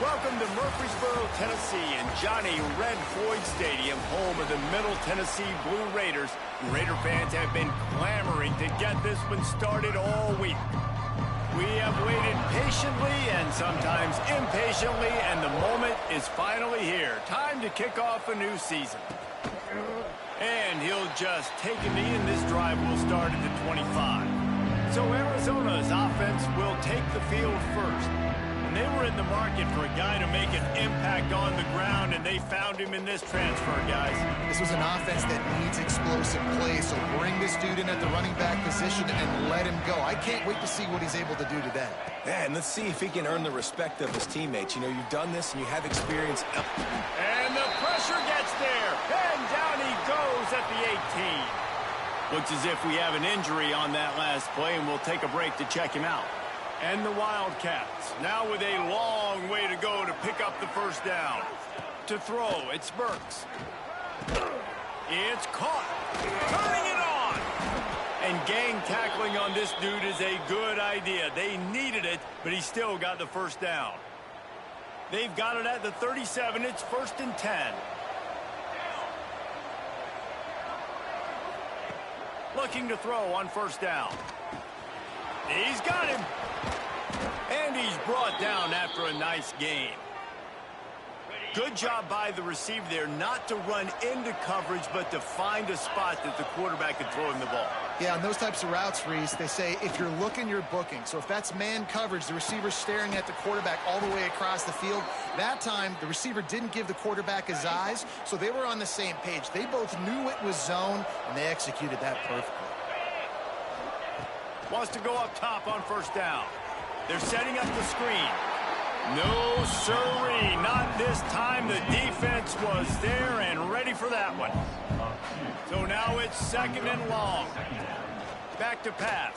Welcome to Murfreesboro, Tennessee, and Johnny Red Floyd Stadium, home of the Middle Tennessee Blue Raiders. Raider fans have been clamoring to get this one started all week. We have waited patiently and sometimes impatiently, and the moment is finally here. Time to kick off a new season. And he'll just take a knee, and this drive will start at the 25. So Arizona's offense will take the field first. And they were in the market for a guy to make an impact on the ground, and they found him in this transfer, guys. This was an offense that needs explosive plays, so bring this dude in at the running back position and let him go. I can't wait to see what he's able to do today. Yeah, and let's see if he can earn the respect of his teammates. You know, you've done this and you have experience. And the pressure gets there, and down he goes at the 18. Looks as if we have an injury on that last play, and we'll take a break to check him out. And the Wildcats, now with a long way to go to pick up the first down. To throw, it's Burks. It's caught. Turning it on. And gang tackling on this dude is a good idea. They needed it, but he still got the first down. They've got it at the 37. It's 1st and 10. Looking to throw on first down. He's got him. And he's brought down after a nice game. Good job by the receiver there not to run into coverage, but to find a spot that the quarterback can throw him the ball. Yeah, on those types of routes, Reese, they say if you're looking, you're booking. So if that's man coverage, the receiver's staring at the quarterback all the way across the field. That time, the receiver didn't give the quarterback his eyes, so they were on the same page. They both knew it was zone, and they executed that perfectly. Wants to go up top on first down. They're setting up the screen. No siree, not this time. The defense was there and ready for that one. So now it's 2nd and long. Back to pass.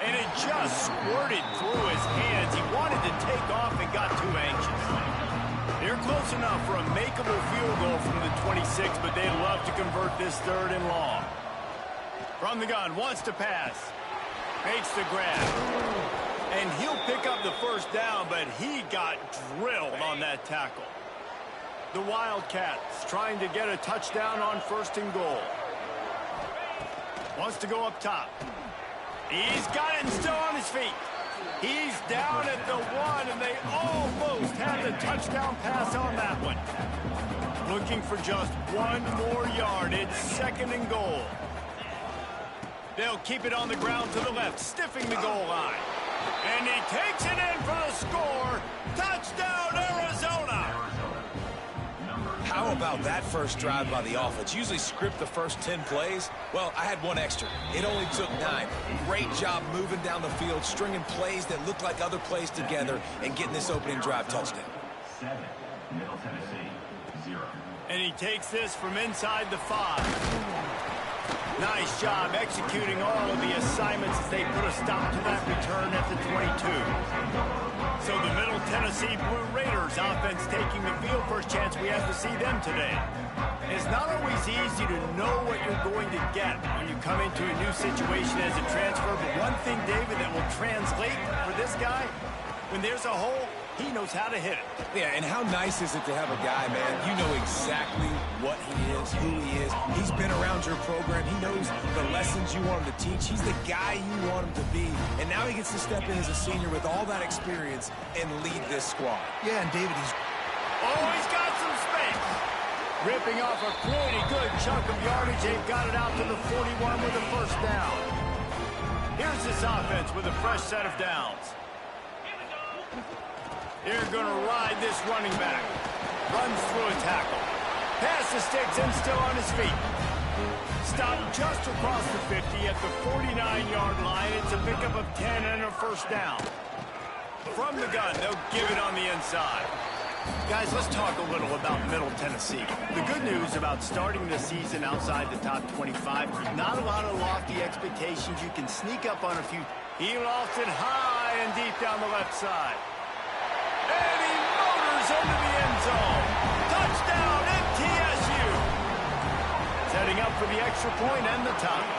And it just squirted through his hands. He wanted to take off and got too anxious. They're close enough for a makeable field goal from the 26, but they'd love to convert this 3rd and long. From the gun, wants to pass. Makes the grab. And he'll pick up the first down, but he got drilled on that tackle. The Wildcats trying to get a touchdown on 1st and goal. Wants to go up top. He's got it and still on his feet. He's down at the 1, and they almost had the touchdown pass on that one. Looking for just 1 more yard. It's 2nd and goal. They'll keep it on the ground to the left, stiffing the goal line. And he takes it in for the score. Touchdown, Arizona! How about that first drive by the offense? Usually script the first 10 plays. Well, I had 1 extra. It only took 9. Great job moving down the field, stringing plays that look like other plays together, and getting this opening drive touchdown. 7, Middle Tennessee, 0. And he takes this from inside the 5. Nice job executing all of the assignments as they put a stop to that return at the 22. So the Middle Tennessee Blue Raiders offense taking the field. First chance we have to see them today. It's not always easy to know what you're going to get when you come into a new situation as a transfer, but one thing, David, that will translate for this guy, when there's a hole, he knows how to hit it. Yeah, and how nice is it to have a guy, man, you know exactly what he is, who he is. He's been around your program. He knows the lessons you want him to teach. He's the guy you want him to be. And now he gets to step in as a senior with all that experience and lead this squad. Yeah, and David, he's... Oh, he's got some space. Ripping off a pretty good chunk of yardage. They've got it out to the 41 with a first down. Here's this offense with a fresh set of downs. They're going to ride this running back. Runs through a tackle. Pass the sticks and still on his feet. Stopped just across the 50 at the 49-yard line. It's a pickup of 10 and a first down. From the gun, they'll give it on the inside. Guys, let's talk a little about Middle Tennessee. The good news about starting the season outside the top 25, not a lot of lofty expectations. You can sneak up on a few. He lofts it high and deep down the left side. And he motors into the end zone. Touchdown, MTSU. Setting up for the extra point and the tie.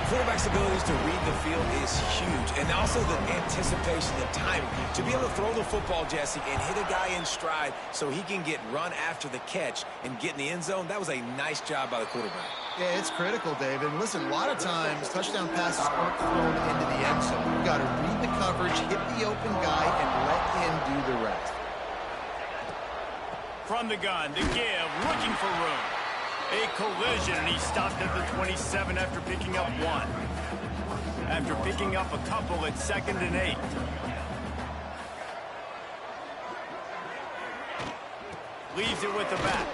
Quarterback's abilities to read the field is huge, and also the anticipation, the timing. To be able to throw the football, Jesse, and hit a guy in stride so he can get run after the catch and get in the end zone, that was a nice job by the quarterback. Yeah, it's critical, David. And listen, a lot of times touchdown passes aren't thrown into the end zone. You've got to read the coverage, hit the open guy, and let him do the rest. From the gun, the give, looking for room. A collision, and he stopped at the 27 after picking up one. After picking up a couple at 2nd and 8. Leaves it with the back.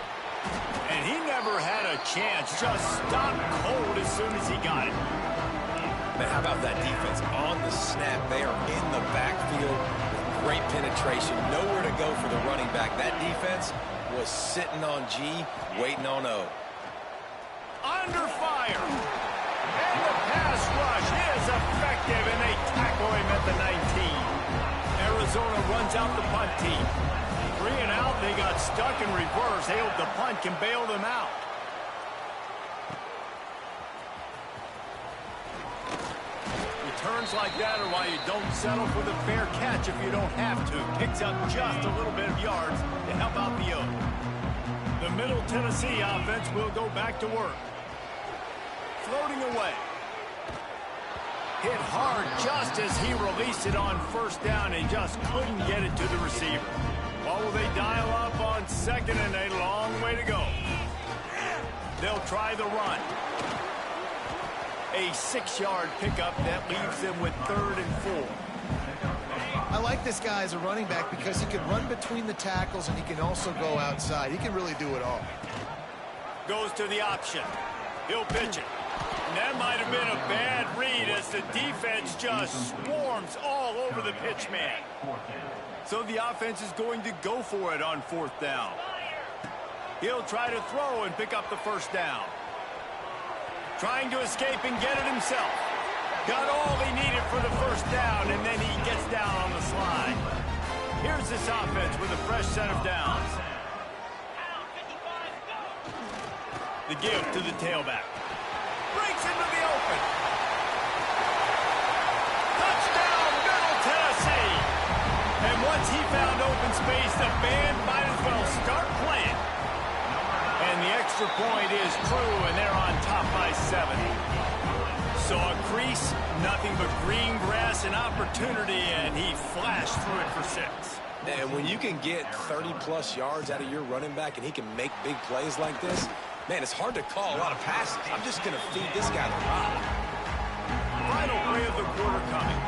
And he never had a chance. Just stopped cold as soon as he got it. Man, how about that defense? On the snap, they are in the backfield. Great penetration. Nowhere to go for the running back. That defense was sitting on G, waiting on O. Under fire. And the pass rush is effective, and they tackle him at the 19. Arizona runs out the punt team. 3 and out, they got stuck in reverse. They hope the punt can bail them out. Returns like that are why you don't settle for the fair catch if you don't have to. Picks up just a little bit of yards to help out the O. The Middle Tennessee offense will go back to work. Floating away. Hit hard just as he released it on 1st down and just couldn't get it to the receiver. What will they dial up on 2nd and a long way to go? They'll try the run. A 6-yard pickup that leaves them with 3rd and 4. I like this guy as a running back because he can run between the tackles and he can also go outside. He can really do it all. Goes to the option. He'll pitch it. And that might have been a bad read as the defense just swarms all over the pitch man. So the offense is going to go for it on 4th down. He'll try to throw and pick up the 1st down. Trying to escape and get it himself. Got all he needed for the 1st down, and then he gets down on the slide. Here's this offense with a fresh set of downs. The give to the tailback. Breaks into the open. Touchdown, Middle Tennessee. And once he found open space, the band might as well start playing. And the extra point is true, and they're on top by 7. So a crease, nothing but green grass and opportunity, and he flashed through it for 6. And when you can get 30-plus yards out of your running back and he can make big plays like this, man, it's hard to call a lot of passes. I'm just going to feed this guy the rock. Final play of the quarter coming.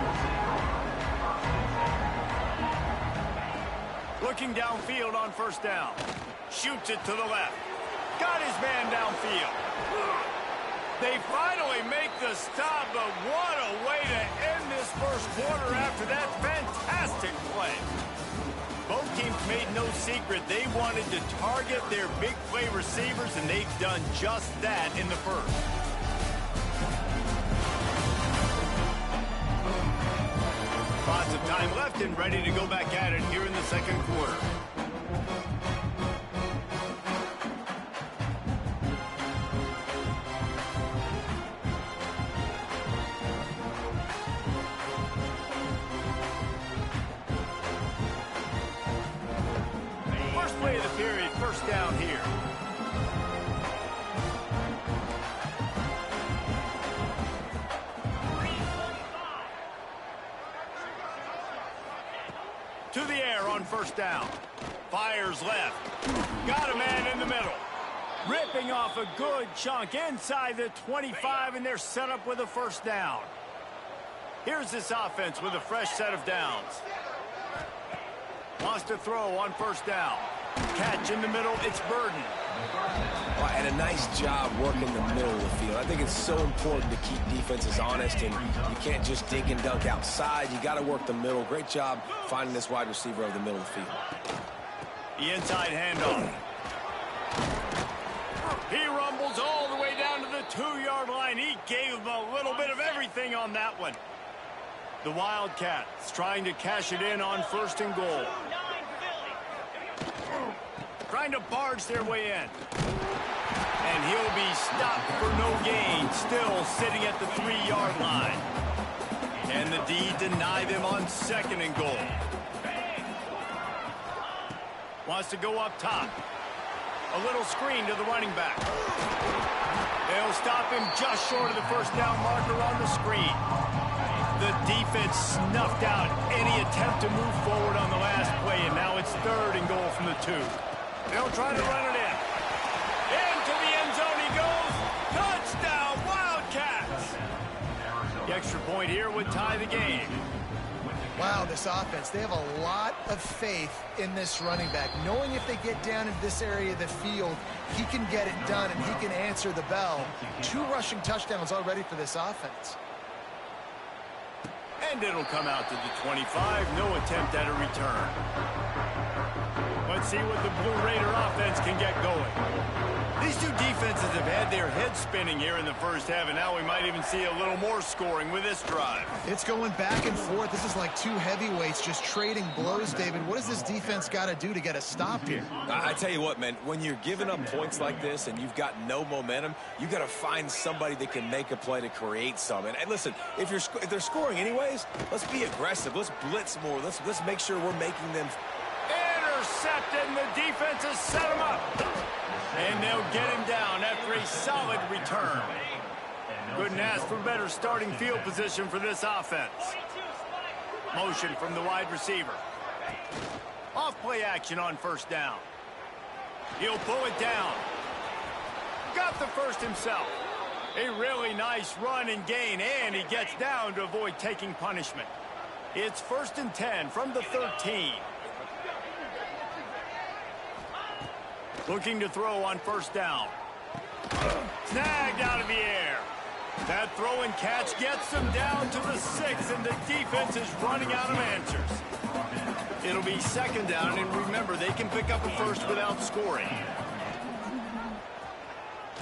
Looking downfield on 1st down. Shoots it to the left. Got his man downfield. They finally make the stop, but what a way to end this 1st quarter after that fantastic play. Both teams made no secret they wanted to target their big play receivers, and they've done just that in the 1st. Lots of time left and ready to go back at it here in the 2nd quarter. Play of the period, 1st down here. To the air on 1st down. Fires left. Got a man in the middle. Ripping off a good chunk inside the 25, and they're set up with a 1st down. Here's this offense with a fresh set of downs. Wants to throw on 1st down. Catch in the middle, it's Burden. Well, and a nice job working the middle of the field. I think it's so important to keep defenses honest, and you can't just dink and dunk outside. You got to work the middle. Great job finding this wide receiver over the middle of the field. The inside handoff. He rumbles all the way down to the 2-yard line. He gave him a little bit of everything on that one. The Wildcats trying to cash it in on 1st and goal. Trying to barge their way in. And he'll be stopped for no gain, still sitting at the 3-yard line. And the D deny them on 2nd and goal. Wants to go up top. A little screen to the running back. They'll stop him just short of the first down marker on the screen. The defense snuffed out any attempt to move forward on the last play, and now it's 3rd and goal from the 2. They'll try to run it in. Into the end zone he goes. Touchdown, Wildcats! The extra point here would tie the game. Wow, this offense, they have a lot of faith in this running back, knowing if they get down into this area of the field, he can get it done and he can answer the bell. 2 rushing touchdowns already for this offense. And it'll come out to the 25. No attempt at a return. Let's see what the Blue Raider offense can get going. These 2 defenses have had their heads spinning here in the first half, and now we might even see a little more scoring with this drive. It's going back and forth. This is like 2 heavyweights just trading blows, David. What does this defense got to do to get a stop here? I tell you what, man, when you're giving up points like this and you've got no momentum, you got to find somebody that can make a play to create some. And listen, if they're scoring anyways, let's be aggressive. Let's blitz more. Let's make sure we're making them. Intercepted, and the defense has set him up. And they'll get him down after a solid return. Couldn't ask for better starting field position for this offense. Motion from the wide receiver. Off play action on 1st down. He'll pull it down. Got the first himself. A really nice run and gain, and he gets down to avoid taking punishment. It's 1st and 10 from the 13. Looking to throw on 1st down. Snagged out of the air. That throw and catch gets them down to the 6, and the defense is running out of answers. It'll be 2nd down, and remember, they can pick up a first without scoring.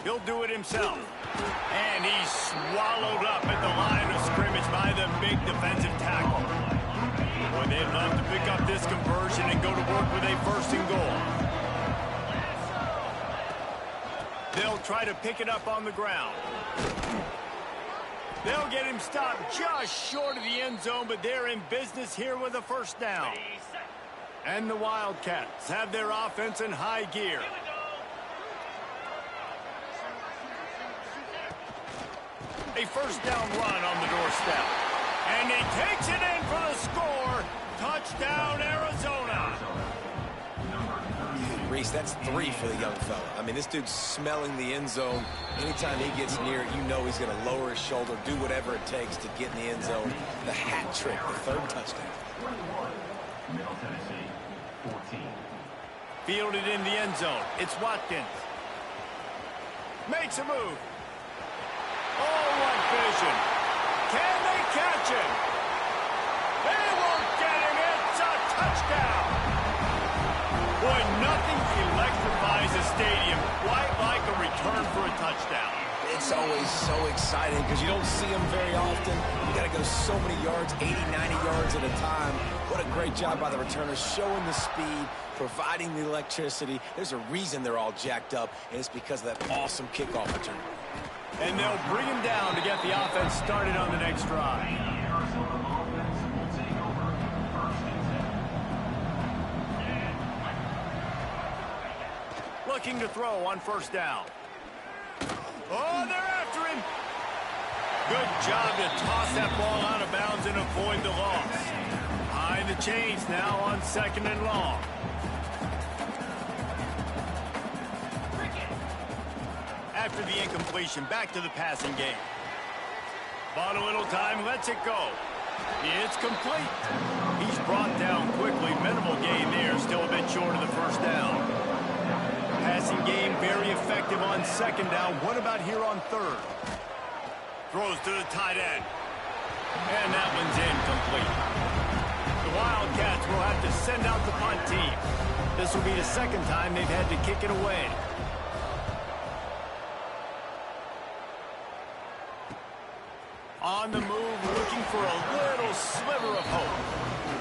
He'll do it himself. And he's swallowed up at the line of scrimmage by the big defensive tackle. Boy, they'd love to pick up this conversion and go to work with a 1st and goal. They'll try to pick it up on the ground. They'll get him stopped just short of the end zone, but they're in business here with a 1st down. And the Wildcats have their offense in high gear. A 1st down run on the doorstep. And he takes it in for the score. Touchdown, Arizona. Reese, that's 3 for the young fella. I mean, this dude's smelling the end zone. Anytime he gets near it, you know he's going to lower his shoulder, do whatever it takes to get in the end zone. The hat trick, the 3rd touchdown. Middle Tennessee, 14. Fielded in the end zone. It's Watkins. Makes a move. Oh, what vision. Can they catch him? They won't get him. It's a touchdown. Boy, nothing electrifies a stadium quite like a return for a touchdown. It's always so exciting because you don't see them very often. You got to go so many yards, 80, 90 yards at a time. What a great job by the returners, showing the speed, providing the electricity. There's a reason they're all jacked up, and it's because of that awesome kickoff return. And they'll bring him down to get the offense started on the next drive. Looking to throw on 1st down. Oh, they're after him. Good job to toss that ball out of bounds and avoid the loss. Behind the chains now on 2nd and long. After the incompletion, back to the passing game. Bought a little time, lets it go. It's complete. He's brought down quickly. Minimal gain there, still a bit short of the 1st down. Passing game very effective on 2nd down. What about here on 3rd? Throws to the tight end. And that one's incomplete. The Wildcats will have to send out the punt team. This will be the 2nd time they've had to kick it away. On the move, looking for a little sliver of hope.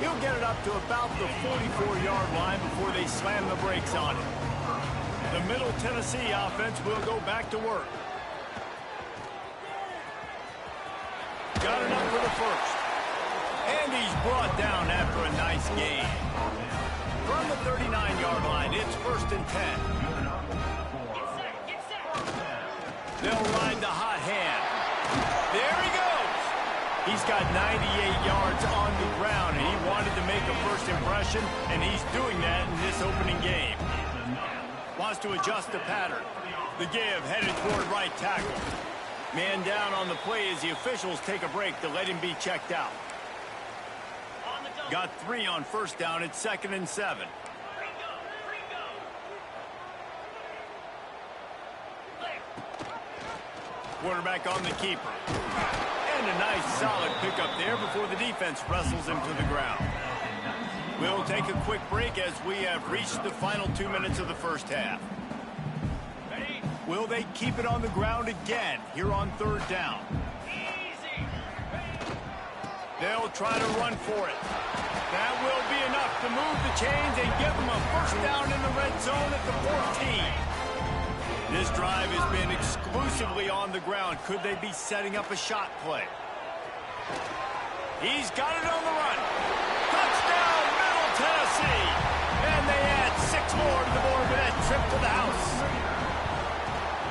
He'll get it up to about the 44-yard line before they slam the brakes on it. The Middle Tennessee offense will go back to work. Got enough for the first. And he's brought down after a nice gain. From the 39-yard line, it's 1st and 10. They'll ride the hot hand. There he goes. He's got 98 yards on the ground, and he wanted to make a first impression, and he's doing that in this opening game. Wants to adjust the pattern. The give headed toward right tackle. Man down on the play as the officials take a break to let him be checked out. Got 3 on 1st down. It's 2nd and 7. Quarterback on the keeper. And a nice solid pickup there before the defense wrestles him to the ground. We'll take a quick break as we have reached the final 2 minutes of the first half. Will they keep it on the ground again here on 3rd down? They'll try to run for it. That will be enough to move the chains and give them a first down in the red zone at the 14. This drive has been exclusively on the ground. Could they be setting up a shot play? He's got it on the run. Touchdown, Middle Tennessee. And they add 6 more to the board with that trip to the house.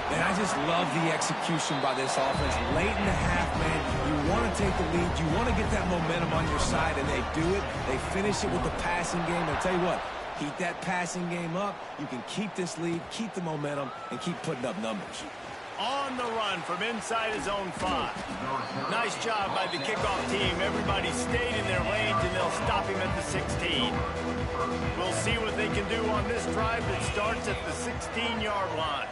And I just love the execution by this offense. Late in the half, man, you want to take the lead. You want to get that momentum on your side, and they do it. They finish it with the passing game. I'll tell you what, keep that passing game up. You can keep this lead, keep the momentum, and keep putting up numbers. On the run from inside his own 5. Nice job by the kickoff team. Everybody stayed in their lanes, and they'll stop him at the 16. We'll see what they can do on this drive that starts at the 16-yard line.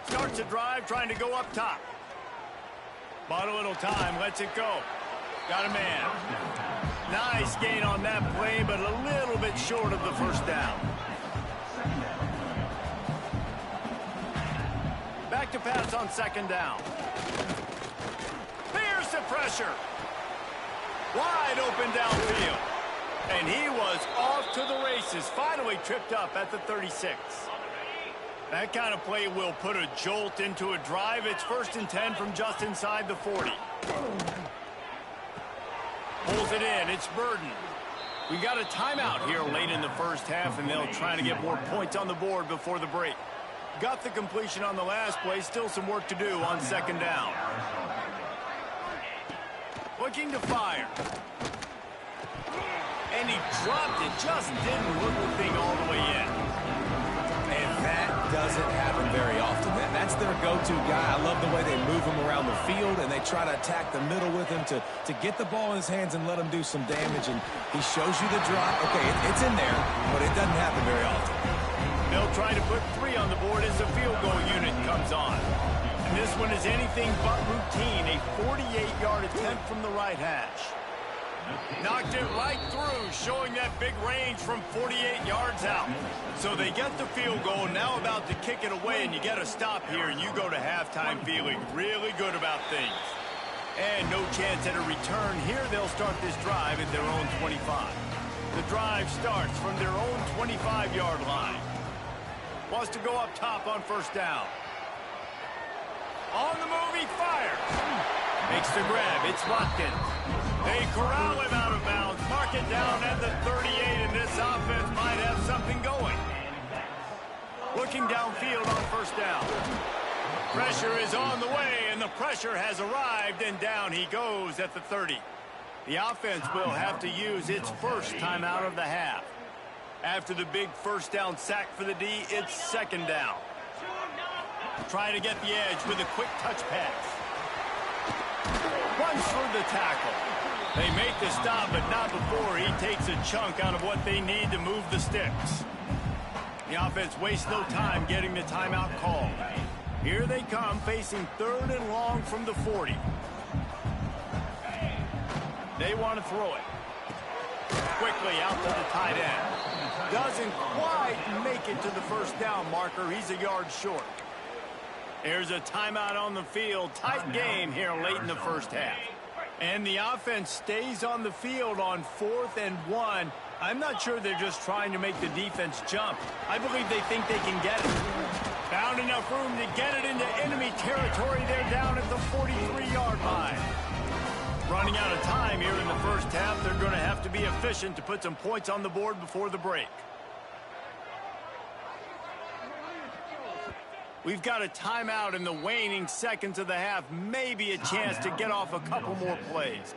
Starts a drive trying to go up top. Bought a little time, lets it go. Got a man. Nice gain on that play, but a little bit short of the first down. Back to pass on 2nd down. Here's the pressure. Wide open downfield. And he was off to the races. Finally tripped up at the 36. That kind of play will put a jolt into a drive. It's 1st and 10 from just inside the 40. Pulls it in. It's Burden. We got a timeout here late in the first half, and they'll try to get more points on the board before the break. Got the completion on the last play. Still some work to do on 2nd down. Looking to fire. And he dropped it. Just didn't look the thing all the way in. And that doesn't happen very often. That's their go-to guy. I love the way they move him around the field, and they try to attack the middle with him to get the ball in his hands and let him do some damage. And he shows you the drop. Okay, it's in there, but it doesn't happen very often. They'll try to put 3 on the board as the field goal unit comes on. And this one is anything but routine. A 48-yard attempt from the right hash. Knocked it right through, showing that big range from 48 yards out. So they get the field goal, now about to kick it away, and you get a stop here, and you go to halftime feeling really good about things. And no chance at a return. Here they'll start this drive at their own 25. The drive starts from their own 25-yard line. Wants to go up top on 1st down. On the move, he fires. Makes the grab. It's Watkins. They corral him out of bounds. Mark it down at the 38, and this offense might have something going. Looking downfield on 1st down. Pressure is on the way, and the pressure has arrived, and down he goes at the 30. The offense will have to use its first timeout of the half. After the big 1st down sack for the D, it's 2nd down. Trying to get the edge with a quick touch pass. Runs through the tackle. They make the stop, but not before he takes a chunk out of what they need to move the sticks. The offense wastes no time getting the timeout called. Here they come, facing 3rd and long from the 40. They want to throw it. Quickly out to the tight end. Doesn't quite make it to the 1st down marker. He's a yard short. There's a timeout on the field. Tight game here late in the first half. And the offense stays on the field on 4th and 1. I'm not sure they're just trying to make the defense jump. I believe they think they can get it. Found enough room to get it into enemy territory. They're down at the 43-yard line. Running out of time here in the first half. They're going to have to be efficient to put some points on the board before the break. We've got a timeout in the waning seconds of the half. Maybe a chance to get off a couple more plays.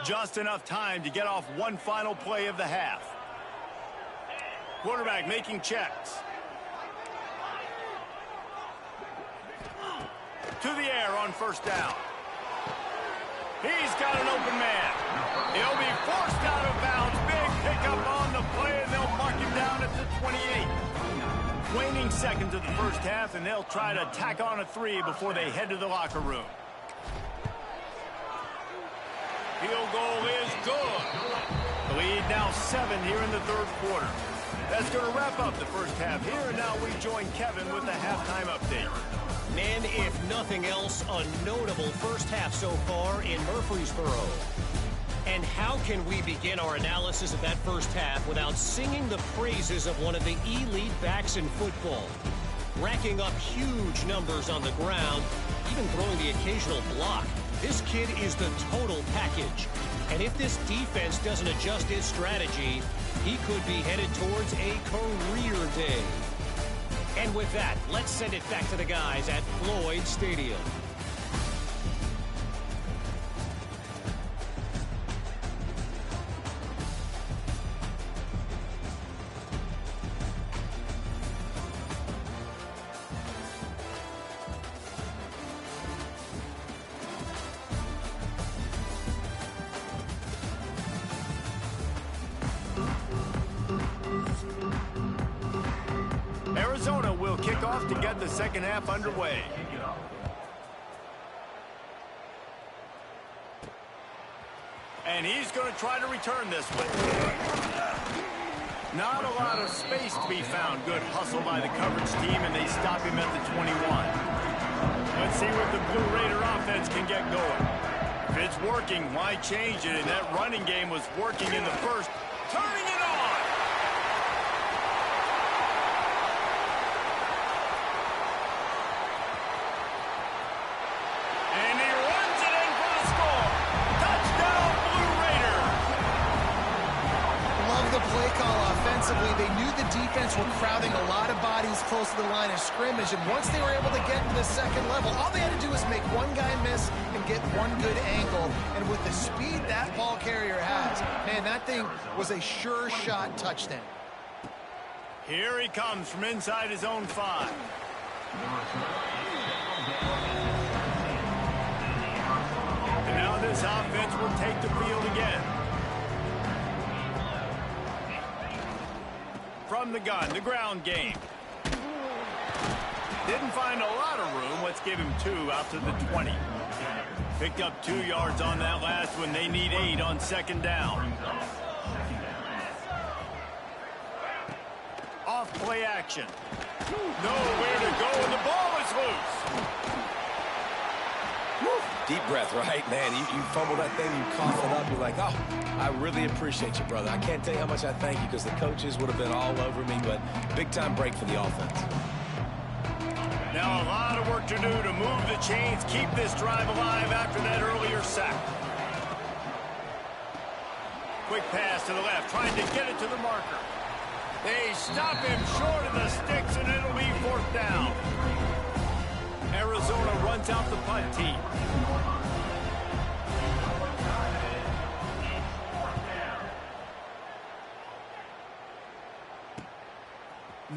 Just enough time to get off one final play of the half. Quarterback making checks. To the air on first down. He's got an open man. He'll be forced out of bounds. Big pickup on the play, and they'll mark him down at the 28. Waning seconds of the first half, and they'll try to tack on a 3 before they head to the locker room. Field goal is good. The lead now 7 here in the third quarter. That's going to wrap up the first half here, and now we join Kevin with the halftime update. Man, if nothing else, a notable first half so far in Murfreesboro. And how can we begin our analysis of that first half without singing the praises of one of the elite backs in football? Racking up huge numbers on the ground, even throwing the occasional block. This kid is the total package. And if this defense doesn't adjust its strategy, he could be headed towards a career day. And with that, let's send it back to the guys at Floyd Stadium. Arizona will kick off to get the second half underway. And he's going to try to return this one. Not a lot of space to be found. Good hustle by the coverage team, and they stop him at the 21. Let's see what the Blue Raider offense can get going. If it's working, why change it? And that running game was working in the first. Turning it on! And he runs it in for the score. Touchdown, Blue Raider. Love the play call offensively. They knew the defense were crowding a lot of bodies close to the line of scrimmage, and once they were able to get to the second level, all they had to do was make one guy miss and get one good angle. And with the speed that ball carrier has, man, that thing was a sure shot touchdown. Here he comes from inside his own 5. And now this offense will take the field again. From the gun, the ground game. Didn't find a lot of room. Let's give him 2 out to the 20. Picked up 2 yards on that last one. They need 8 on second down. Off play action. Nowhere to go, and the ball is loose. Deep breath, right, man? You fumble that thing, you cough it up, you're like, oh, I really appreciate you, brother. I can't tell you how much I thank you, because the coaches would have been all over me, but big-time break for the offense. Now a lot of work to do to move the chains, keep this drive alive after that earlier sack. Quick pass to the left, trying to get it to the marker. They stop him short of the sticks, and it'll be 4th down. Arizona runs out the punt team.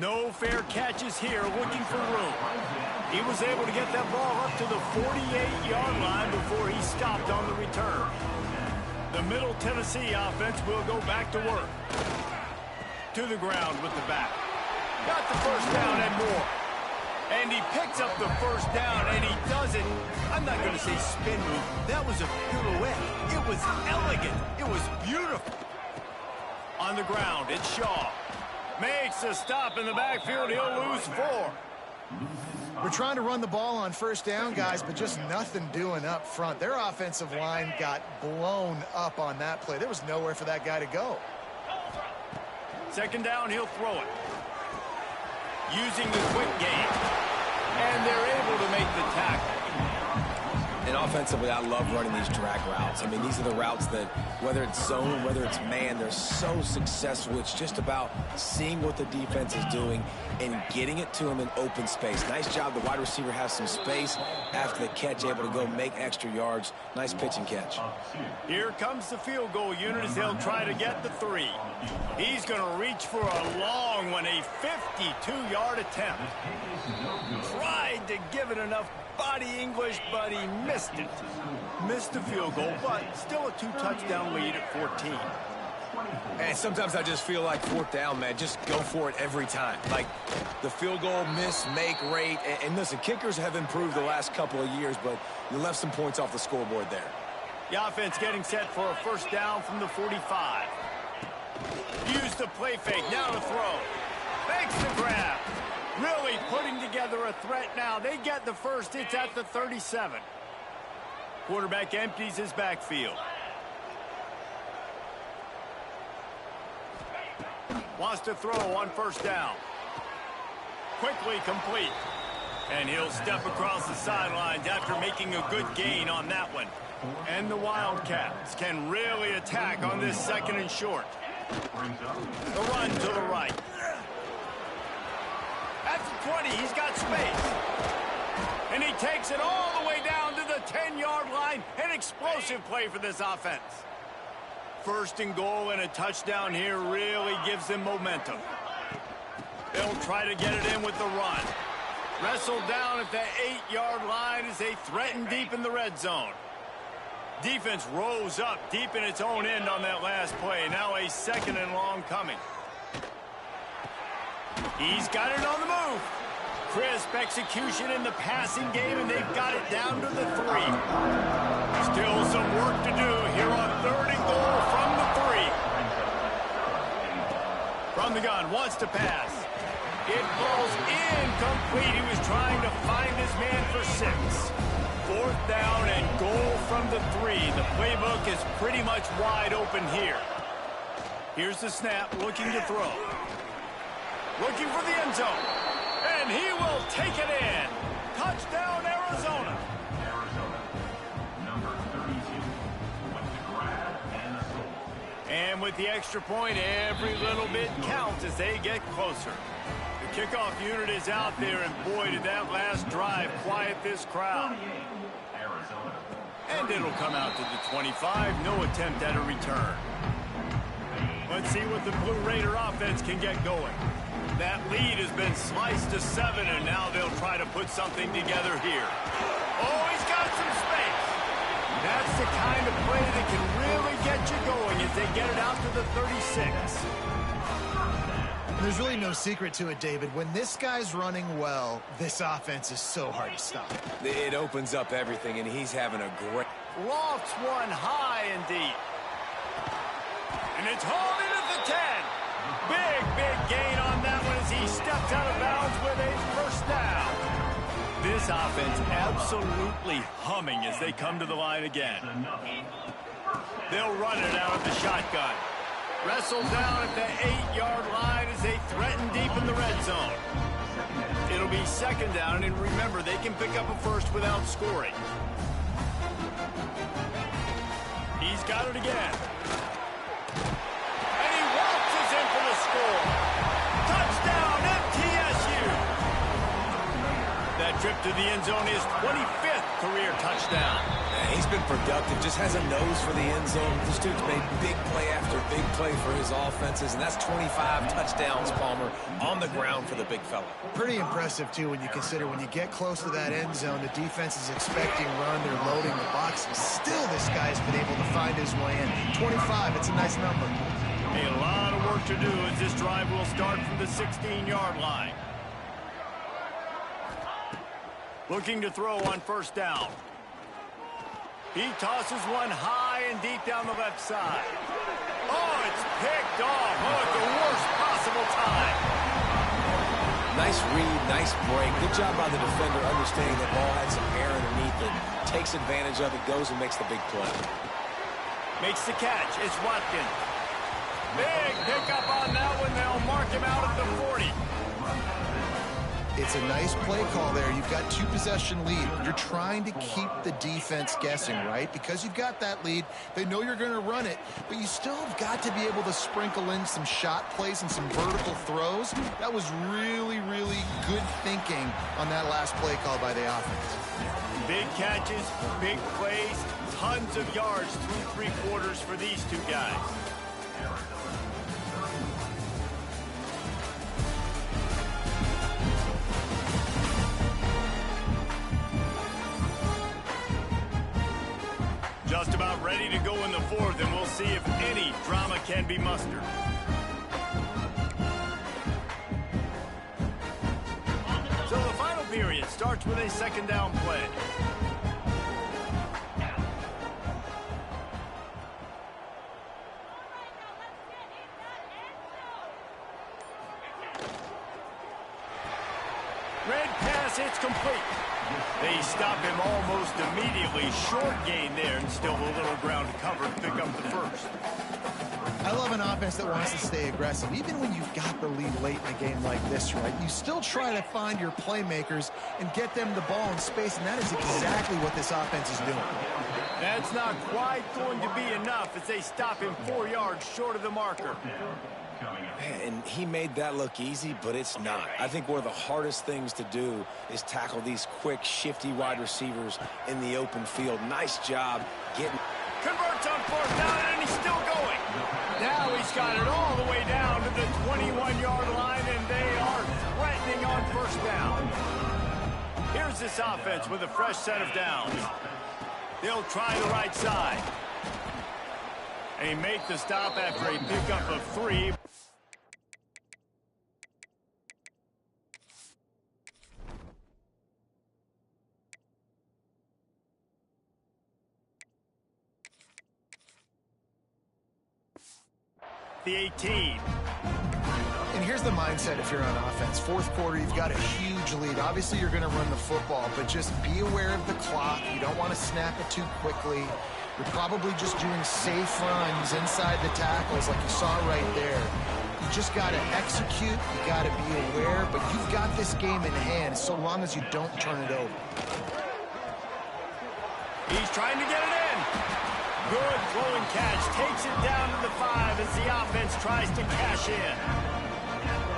No fair catches here, looking for room. He was able to get that ball up to the 48-yard line before he stopped on the return. The Middle Tennessee offense will go back to work. To the ground with the back. Got the first down and more. And he picks up the first down, and he does it. I'm not going to say spin move. That was a pirouette. It was elegant. It was beautiful. On the ground, it's Shaw. Makes a stop in the backfield. He'll lose 4. We're trying to run the ball on first down, guys, but just nothing doing up front. Their offensive line got blown up on that play. There was nowhere for that guy to go. Second down, he'll throw it. Using the quick game. And they're able to make the tackle. And offensively, I love running these drag routes. I mean, these are the routes that, whether it's zone, whether it's man, they're so successful. It's just about seeing what the defense is doing and getting it to them in open space. Nice job. The wide receiver has some space after the catch, able to go make extra yards. Nice pitch and catch. Here comes the field goal unit as they'll try to get the 3. He's going to reach for a long one, a 52-yard attempt. Tried to give it enough body English, but he missed it. Missed the field goal, but still a 2-touchdown lead at 14. And sometimes I just feel like fourth down, man, just go for it every time. Like the field goal miss, make rate. And listen, kickers have improved the last couple of years, but you left some points off the scoreboard there. The offense getting set for a first down from the 45. Use the play fake, now to throw. Makes the grab. Really putting together a threat now. They get the first. It's at the 37. Quarterback empties his backfield. Wants to throw on first down. Quickly complete. And he'll step across the sidelines after making a good gain on that one. And the Wildcats can really attack on this second and short. The run to the right. At the 20, he's got space. And he takes it all the way down to the 10-yard line. An explosive play for this offense. First and goal and a touchdown here really gives them momentum. They'll try to get it in with the run. Wrestled down at the 8-yard line as they threaten deep in the red zone. Defense rose up deep in its own end on that last play. Now a second and long coming. He's got it on the move. Crisp execution in the passing game, and they've got it down to the 3. Still some work to do here on third and goal from the 3. From the gun, wants to pass. It falls incomplete. He was trying to find his man for 6. Fourth down and goal from the 3. The playbook is pretty much wide open here. Here's the snap, looking to throw. Looking for the end zone. And he will take it in. Touchdown, Arizona. Number 32 with the grab and the score. And with the extra point, every little bit counts as they get closer. The kickoff unit is out there, and boy, did that last drive quiet this crowd. Arizona. And it'll come out to the 25. No attempt at a return. Let's see what the Blue Raider offense can get going. That lead has been sliced to 7, and now they'll try to put something together here. Oh, he's got some space. That's the kind of play that can really get you going as they get it out to the 36. There's really no secret to it, David. When this guy's running well, this offense is so hard to stop. It opens up everything, and he's having a great... Lofts one high and deep. And it's hauled in at the 10. Big gain on that one as he steps out of bounds with a first down. This offense absolutely humming as they come to the line again. They'll run it out of the shotgun. Wrestled down at the 8-yard line as they threaten deep in the red zone. It'll be second down, and remember, they can pick up a first without scoring. He's got it again. And he waltzes in for the score. Touchdown, MTSU. That trip to the end zone is 25th career touchdown. Yeah, he's been productive, just has a nose for the end zone. This dude's made big play after big play for his offenses, and that's 25 touchdowns, Palmer, on the ground for the big fella. Pretty impressive, too, when you consider when you get close to that end zone, the defense is expecting run, they're loading the boxes. Still, this guy's been able to find his way in. 25, it's a nice number. A lot of work to do as this drive will start from the 16-yard line. Looking to throw on first down. He tosses one high and deep down the left side. Oh, it's picked off. Oh, at the worst possible time. Nice read, nice break. Good job by the defender understanding the ball had some air underneath it. Takes advantage of it, goes and makes the big play. Makes the catch. It's Watkins. Big pickup on that one. They'll mark him out at the 40. It's a nice play call there. You've got 2-possession lead. You're trying to keep the defense guessing, right? Because you've got that lead, they know you're going to run it, but you still have got to be able to sprinkle in some shot plays and some vertical throws. That was really, really good thinking on that last play call by the offense. Big catches, big plays, tons of yards through 3 quarters for these two guys. Just about ready to go in the 4th, and we'll see if any drama can be mustered. So the final period starts with a 2nd down play. Red pass, it's complete. They stop him almost immediately. Short gain there, and still a little ground to cover to pick up the 1st. I love an offense that wants to stay aggressive. Even when you've got the lead late in a game like this, right, you still try to find your playmakers and get them the ball in space, and that is exactly what this offense is doing. That's not quite going to be enough as they stop him 4 yards short of the marker. And he made that look easy, but it's not. I think one of the hardest things to do is tackle these quick, shifty wide receivers in the open field. Nice job getting... Converts on 4th down, and he's still going. Now he's got it all the way down to the 21-yard line, and they are threatening on 1st down. Here's this offense with a fresh set of downs. They'll try the right side. They make the stop after a pickup of 3. The 18. And here's the mindset if you're on offense. 4th quarter, you've got a huge lead. Obviously, you're going to run the football, but just be aware of the clock. You don't want to snap it too quickly. You're probably just doing safe runs inside the tackles like you saw right there. You just got to execute. You got to be aware, but you've got this game in hand so long as you don't turn it over. He's trying to get it in. Good throwing catch. Takes it down to the 5 as the offense tries to cash in.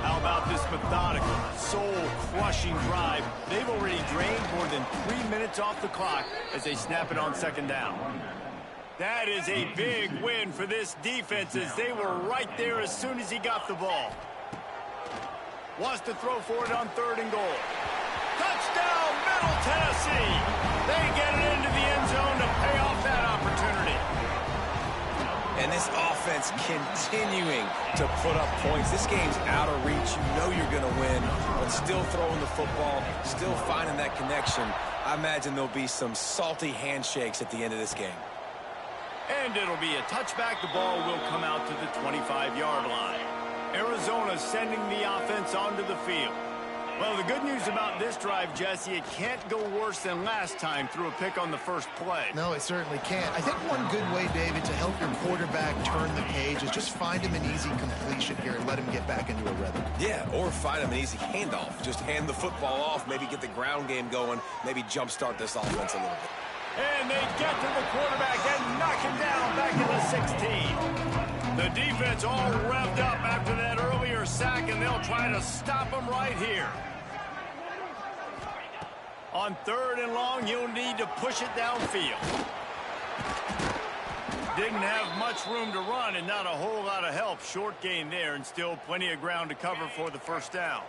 How about this methodical, soul-crushing drive? They've already drained more than 3 minutes off the clock as they snap it on 2nd down. That is a big win for this defense as they were right there as soon as he got the ball. Wants to throw for it on 3rd and goal. Touchdown, Middle Tennessee! They get it into the end zone to pay off that opportunity. And this offense continuing to put up points. This game's out of reach. You know you're going to win, but still throwing the football, still finding that connection. I imagine there'll be some salty handshakes at the end of this game. And it'll be a touchback. The ball will come out to the 25-yard line. Arizona sending the offense onto the field. Well, the good news about this drive, Jesse, it can't go worse than last time through a pick on the 1st play. No, it certainly can't. I think one good way, David, to help your quarterback turn the page is just find him an easy completion here and let him get back into a rhythm. Yeah, or find him an easy handoff. Just hand the football off, maybe get the ground game going, maybe jumpstart this offense a little bit. And they get to the quarterback and knock him down back in the 16. The defense all revved up after that earlier sack, and they'll try to stop him right here. On 3rd and long, you'll need to push it downfield. Didn't have much room to run and not a whole lot of help. Short gain there and still plenty of ground to cover for the 1st down.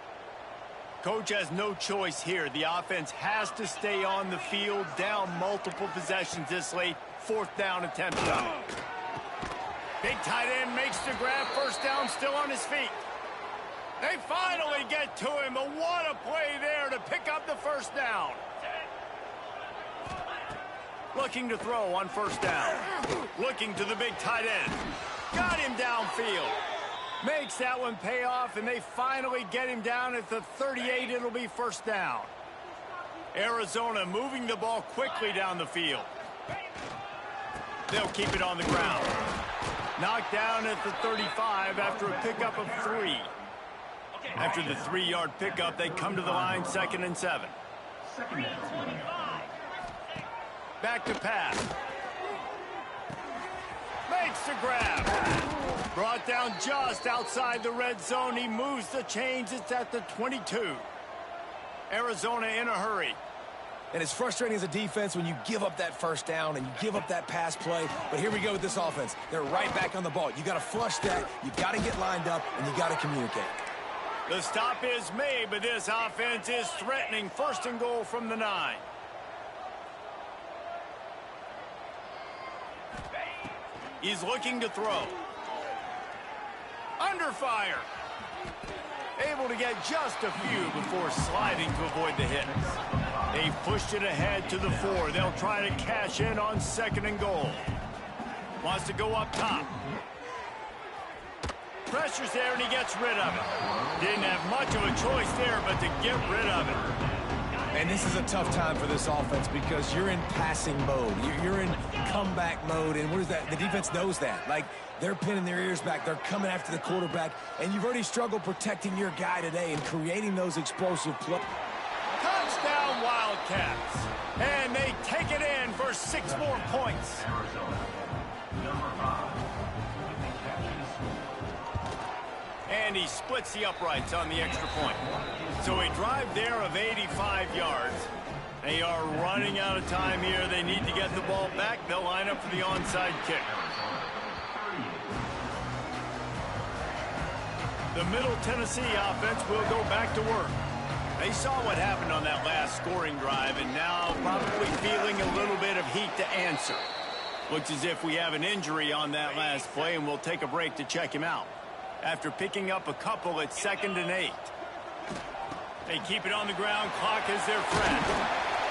Coach has no choice here. The offense has to stay on the field, down multiple possessions this late. 4th down attempt. Big tight end makes the grab. 1st down, still on his feet. They finally get to him, but what a play there to pick up the 1st down. Looking to throw on 1st down. Looking to the big tight end. Got him downfield. Makes that one pay off, and they finally get him down at the 38. It'll be 1st down. Arizona moving the ball quickly down the field. They'll keep it on the ground. Knocked down at the 35 after a pickup of 3. After the 3-yard pickup, they come to the line, 2nd and 7. Back to pass. Makes the grab. Brought down just outside the red zone. He moves the chains. It's at the 22. Arizona in a hurry. And it's frustrating as a defense when you give up that first down and you give up that pass play. But here we go with this offense. They're right back on the ball. You got to flush that. You got to get lined up, and you got to communicate. The stop is made, but this offense is threatening. 1st and goal from the 9. He's looking to throw. Under fire. Able to get just a few before sliding to avoid the hit. They pushed it ahead to the 4. They'll try to cash in on 2nd and goal. Wants to go up top. Pressure's there, and he gets rid of it. Didn't have much of a choice there, but to get rid of it. And this is a tough time for this offense because you're in passing mode. You're in comeback mode, and what is that? The defense knows that. Like, they're pinning their ears back. They're coming after the quarterback, and you've already struggled protecting your guy today and creating those explosive plays. Touchdown, Wildcats. And they take it in for 6 more points. And he splits the uprights on the extra point. So a drive there of 85 yards. They are running out of time here. They need to get the ball back. They'll line up for the onside kick. The Middle Tennessee offense will go back to work. They saw what happened on that last scoring drive, and now probably feeling a little bit of heat to answer. Looks as if we have an injury on that last play, and we'll take a break to check him out. After picking up a couple, it's 2nd and 8. They keep it on the ground. Clock is their friend.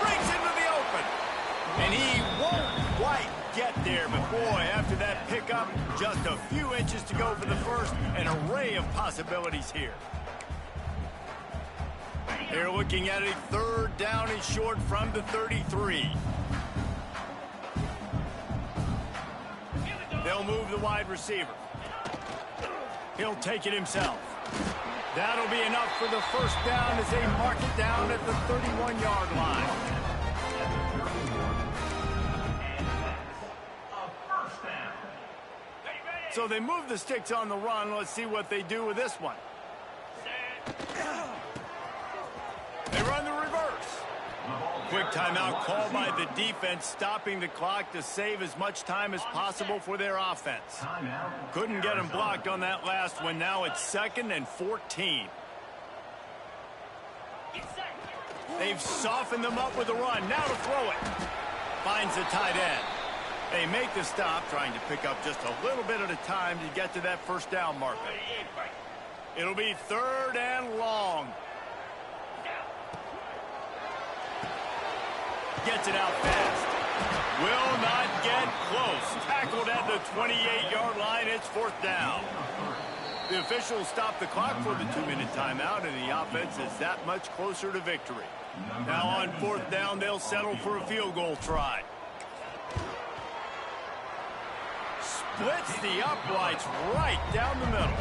Brings into the open. And he won't quite get there. But boy, after that pickup, just a few inches to go for the first. An array of possibilities here. They're looking at a 3rd down and short from the 33. They'll move the wide receiver. He'll take it himself. That'll be enough for the 1st down as they mark it down at the 31-yard line. So they move the sticks on the run. Let's see what they do with this one. They run the reverse. Quick timeout called by the defense, stopping the clock to save as much time as possible for their offense. Couldn't get him blocked on that last one. Now it's 2nd and 14. They've softened them up with a run. Now to throw it. Finds the tight end. They make the stop, trying to pick up just a little bit at a time to get to that 1st down marker. It'll be 3rd and long. Gets it out fast. Will not get close. Tackled at the 28-yard line. It's 4th down. The officials stop the clock for the 2-minute timeout, and the offense is that much closer to victory. Now on 4th down, they'll settle for a field goal try. Splits the uprights right down the middle.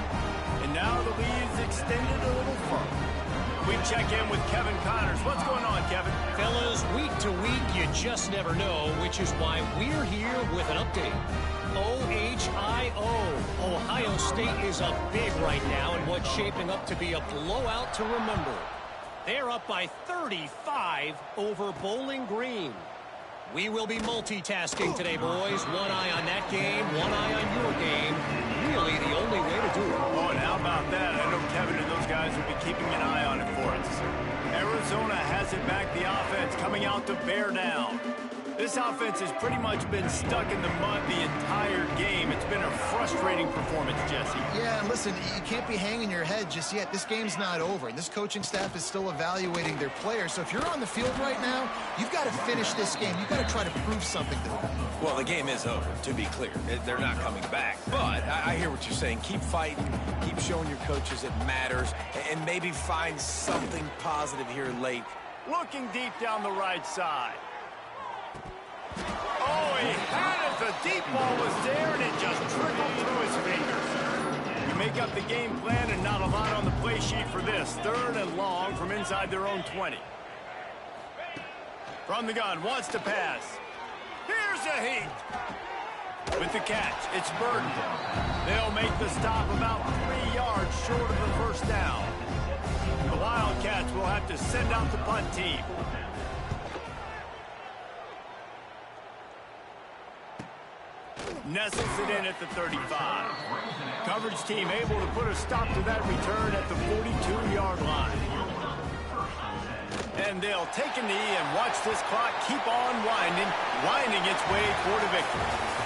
And now the lead's extended a little further. We check in with Kevin Connors. What's going on, Kevin? Fellas, week to week, you just never know, which is why we're here with an update. OHIO. Ohio State is up big right now in what's shaping up to be a blowout to remember. They're up by 35 over Bowling Green. We will be multitasking today, boys. One eye on that game, one eye on your game. Really the only way to do it. Oh, and how about that? I know Kevin and those guys will be keeping an eye on it for us. Arizona has it back, the offense coming out to bear down. This offense has pretty much been stuck in the mud the entire game. It's been a frustrating performance, Jesse. Yeah, and listen, you can't be hanging your head just yet. This game's not over, and this coaching staff is still evaluating their players. So if you're on the field right now, you've got to finish this game. You've got to try to prove something to them. Well, the game is over, to be clear. They're not coming back. But I hear what you're saying. Keep fighting. Keep showing your coaches it matters. And maybe find something positive here late. Looking deep down the right side. Oh, he had it. The deep ball was there, and it just trickled through make up the game plan and not a lot on the play sheet for this. 3rd and long from inside their own 20. From the gun, wants to pass. Here's a heat. With the catch, it's Burton. They'll make the stop about 3 yards short of the first down. The Wildcats will have to send out the punt team. Nestles it in at the 35. Coverage team able to put a stop to that return at the 42-yard line. And they'll take a knee and watch this clock keep on winding its way toward a victory.